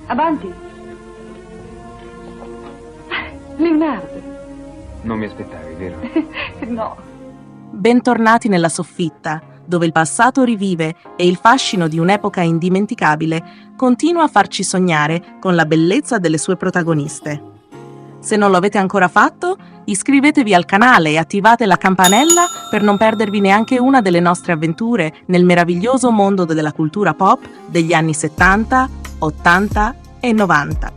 Avanti. Leonardo. Non mi aspettavi, vero? No. Bentornati nella soffitta, dove il passato rivive e il fascino di un'epoca indimenticabile continua a farci sognare con la bellezza delle sue protagoniste. Se non lo avete ancora fatto, iscrivetevi al canale e attivate la campanella per non perdervi neanche una delle nostre avventure nel meraviglioso mondo della cultura pop degli anni 70, 80 e 90.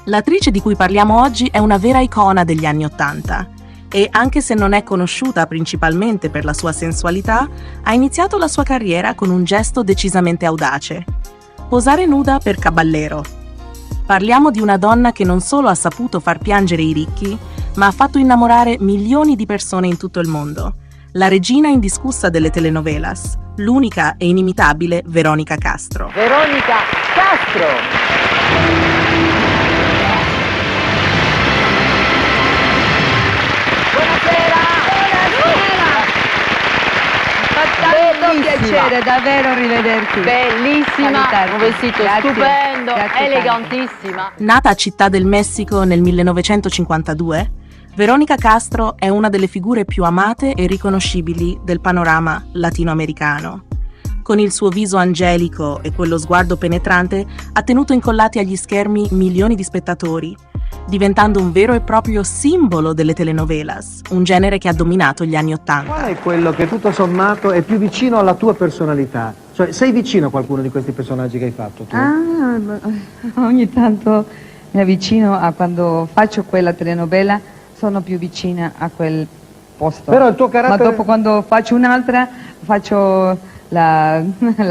L'attrice di cui parliamo oggi è una vera icona degli anni 80 e, anche se non è conosciuta principalmente per la sua sensualità, ha iniziato la sua carriera con un gesto decisamente audace: posare nuda per Caballero. Parliamo di una donna che non solo ha saputo far piangere i ricchi, ma ha fatto innamorare milioni di persone in tutto il mondo. La regina indiscussa delle telenovelas, l'unica e inimitabile Veronica Castro. Veronica Castro! Un piacere davvero rivederti. Bellissima, un vestito Grazie. stupendo, Grazie elegantissima. Nata a Città del Messico nel 1952, Veronica Castro è una delle figure più amate e riconoscibili del panorama latinoamericano. Con il suo viso angelico e quello sguardo penetrante ha tenuto incollati agli schermi milioni di spettatori, diventando un vero e proprio simbolo delle telenovelas, un genere che ha dominato gli anni '80. Qual è quello che tutto sommato è più vicino alla tua personalità? Cioè, sei vicino a qualcuno di questi personaggi che hai fatto tu? Ogni tanto mi avvicino a quando faccio quella telenovela, sono più vicina a quel posto. Però il tuo carattere... Ma dopo, quando faccio un'altra, faccio la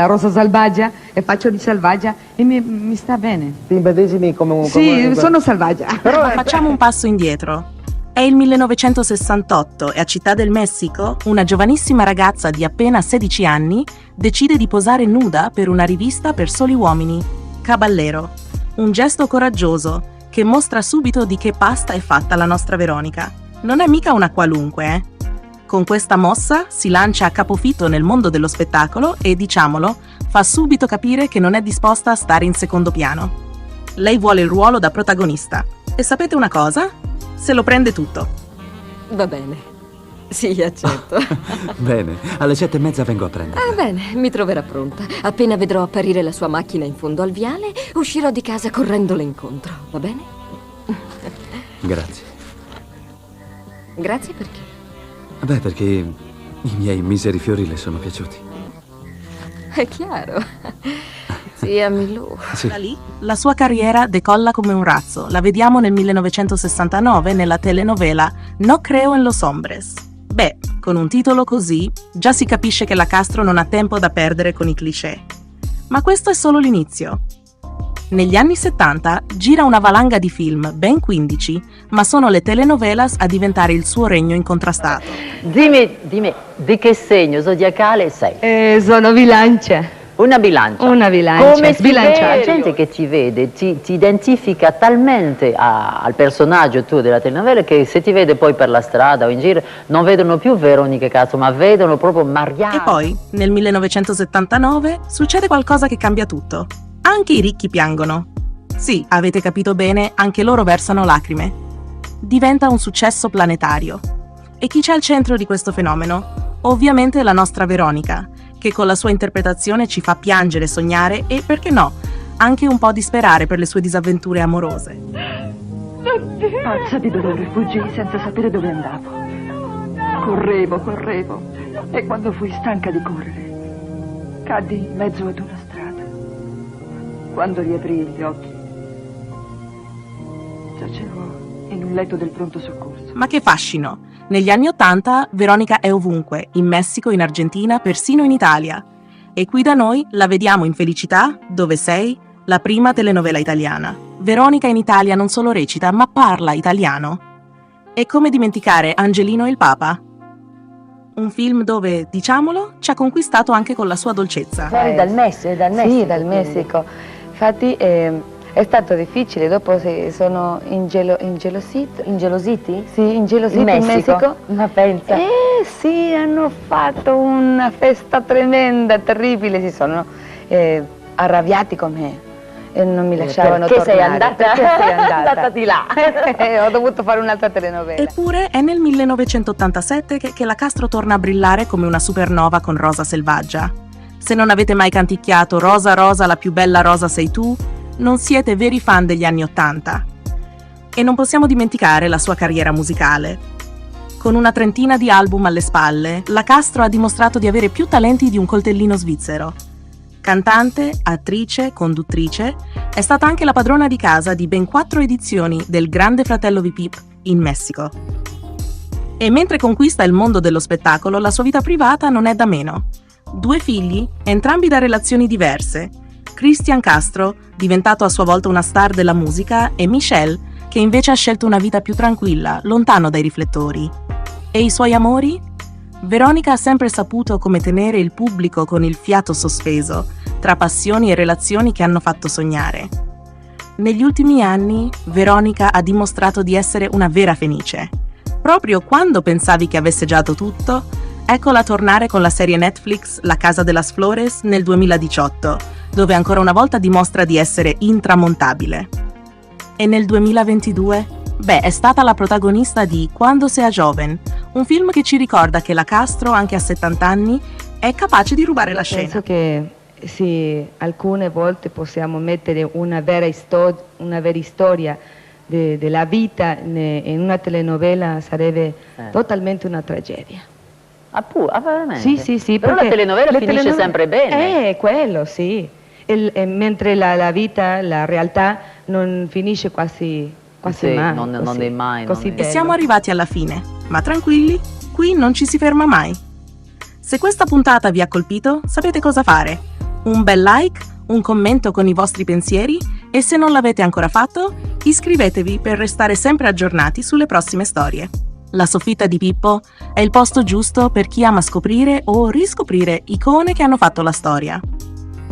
Rosa Selvaggia e faccio di selvaggia e mi sta bene. Ti immedesimi come un... Sì, sono selvaggia. Però Ma facciamo un passo indietro. È il 1968 e a Città del Messico una giovanissima ragazza di appena 16 anni decide di posare nuda per una rivista per soli uomini, Caballero. Un gesto coraggioso che mostra subito di che pasta è fatta la nostra Veronica. Non è mica una qualunque, eh? Con questa mossa si lancia a capofitto nel mondo dello spettacolo e, diciamolo, fa subito capire che non è disposta a stare in secondo piano. Lei vuole il ruolo da protagonista. E sapete una cosa? Se lo prende tutto. Va bene. Sì, accetto. Bene, alle 7:30 vengo a prendere. Ah, bene, mi troverà pronta. Appena vedrò apparire la sua macchina in fondo al viale, uscirò di casa correndole incontro, va bene? Grazie. Grazie perché? Beh, perché i miei miseri fiori le sono piaciuti. È chiaro. Sì, a Milù. Sì. Da lì la sua carriera decolla come un razzo. La vediamo nel 1969 nella telenovela No creo en los hombres. Beh, con un titolo così già si capisce che la Castro non ha tempo da perdere con i cliché. Ma questo è solo l'inizio. Negli anni 70 gira una valanga di film, ben 15, ma sono le telenovelas a diventare il suo regno incontrastato. Dimmi, di che segno zodiacale sei? Sono bilancia. Una bilancia. Una bilancia. Come si vede, Sbilanciato. la gente che ti vede ti identifica talmente al personaggio tuo della telenovela che se ti vede poi per la strada o in giro non vedono più Veronica Castro, ma vedono proprio Mariana. E poi, nel 1979, succede qualcosa che cambia tutto. Anche i ricchi piangono. Sì, avete capito bene, anche loro versano lacrime. Diventa un successo planetario. E chi c'è al centro di questo fenomeno? Ovviamente la nostra Veronica, che con la sua interpretazione ci fa piangere, sognare e, perché no, anche un po' disperare per le sue disavventure amorose. Pazza di dolore, fuggii senza sapere dove andavo. Correvo. E quando fui stanca di correre, caddi in mezzo ad una strada. Quando riaprii gli occhi, giacevo in un letto del pronto soccorso. Ma che fascino! Negli anni '80 Veronica è ovunque, in Messico, in Argentina, persino in Italia. E qui da noi la vediamo in Felicità, Dove sei?, la prima telenovela italiana. Veronica in Italia non solo recita, ma parla italiano. E come dimenticare Angelino e il Papa? Un film dove, diciamolo, ci ha conquistato anche con la sua dolcezza. Sei dal Messico? Sì, dal Messico. Infatti è stato difficile, dopo sono ingelositi. Ingelositi? Sì, ingelositi in Messico. Ma pensa. Sì, hanno fatto una festa tremenda, terribile, si sono arrabbiati con me. e non mi lasciavano perché sei tornare. andata? Perché sei andata? Andata di là. Ho dovuto fare un'altra telenovela. Eppure è nel 1987 che la Castro torna a brillare come una supernova con Rosa Selvaggia. Se non avete mai canticchiato Rosa Rosa, la più bella rosa sei tu, non siete veri fan degli anni '80. E non possiamo dimenticare la sua carriera musicale. Con una trentina di album alle spalle, la Castro ha dimostrato di avere più talenti di un coltellino svizzero. Cantante, attrice, conduttrice, è stata anche la padrona di casa di ben 4 edizioni del Grande Fratello VIP in Messico. E mentre conquista il mondo dello spettacolo, la sua vita privata non è da meno. 2 figli, entrambi da relazioni diverse. Cristian Castro, diventato a sua volta una star della musica, e Michelle, che invece ha scelto una vita più tranquilla, lontano dai riflettori. E i suoi amori? Veronica ha sempre saputo come tenere il pubblico con il fiato sospeso, tra passioni e relazioni che hanno fatto sognare. Negli ultimi anni, Veronica ha dimostrato di essere una vera fenice. Proprio quando pensavi che avesse già tutto, eccola tornare con la serie Netflix La Casa de las Flores nel 2018, dove ancora una volta dimostra di essere intramontabile. E nel 2022? È stata la protagonista di Quando sea joven, un film che ci ricorda che la Castro, anche a 70 anni, è capace di rubare la scena. Penso che sì, alcune volte possiamo mettere una vera storia della vita in una telenovela, sarebbe totalmente una tragedia. Veramente? Sì, però la telenovela finisce sempre bene. Quello, sì. Mentre la vita, la realtà non finisce quasi mai. Non è mai. Così E bello. siamo arrivati alla fine, ma tranquilli, qui non ci si ferma mai. Se questa puntata vi ha colpito, sapete cosa fare. Un bel like, un commento con i vostri pensieri e se non l'avete ancora fatto, iscrivetevi per restare sempre aggiornati sulle prossime storie. La soffitta di Pippo è il posto giusto per chi ama scoprire o riscoprire icone che hanno fatto la storia.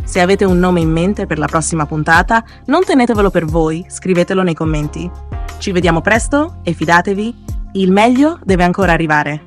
Se avete un nome in mente per la prossima puntata, non tenetevelo per voi, scrivetelo nei commenti. Ci vediamo presto e fidatevi, il meglio deve ancora arrivare.